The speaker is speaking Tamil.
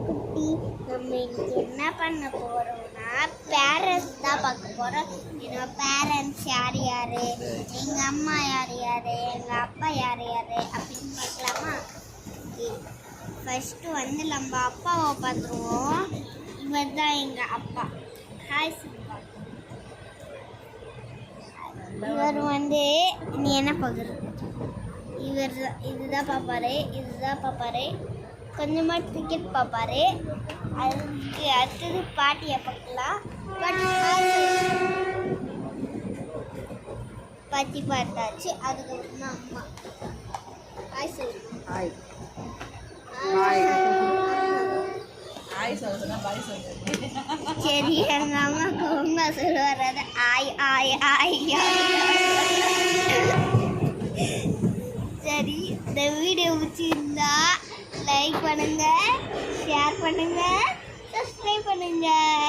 குட்டி. நம்ம இன்னைக்கு என்ன பண்ண போறோம்னா பேரண்ட்ஸ் தான் பார்க்க போறோம். என்னோட பேரண்ட்ஸ் யார் யாரு, எங்க அம்மா யார் யாரு, எங்க அப்பா யார் யாரு அப்படின்னு பார்க்கலாமா? ஃபர்ஸ்ட் வந்து நம்ம அப்பாவை பார்த்துருவோம். இவர் தான் எங்க அப்பா. Hi Simba. இவர் வந்து நீ என்ன பார்க்குறது? இதுதான் பார்ப்பாரு. கொஞ்சமாக கிரிக்கெட் பார்ப்பாரு. அதுக்கு அடுத்தது பாட்டியை பார்க்கலாம். பாட்டி பார்த்தாச்சு. அதுக்கப்புறம் தான் அம்மா. ஹாய் சொல்லு. ஹாய் சரி, எங்க அம்மாவுக்கு உண்மை சொல்லுவார். அது ஆய் ஆய் ஆய். சரி, இந்த வீடியோ பிடிச்சிருந்தா லைக் பண்ணுங்க, ஷேர் பண்ணுங்க.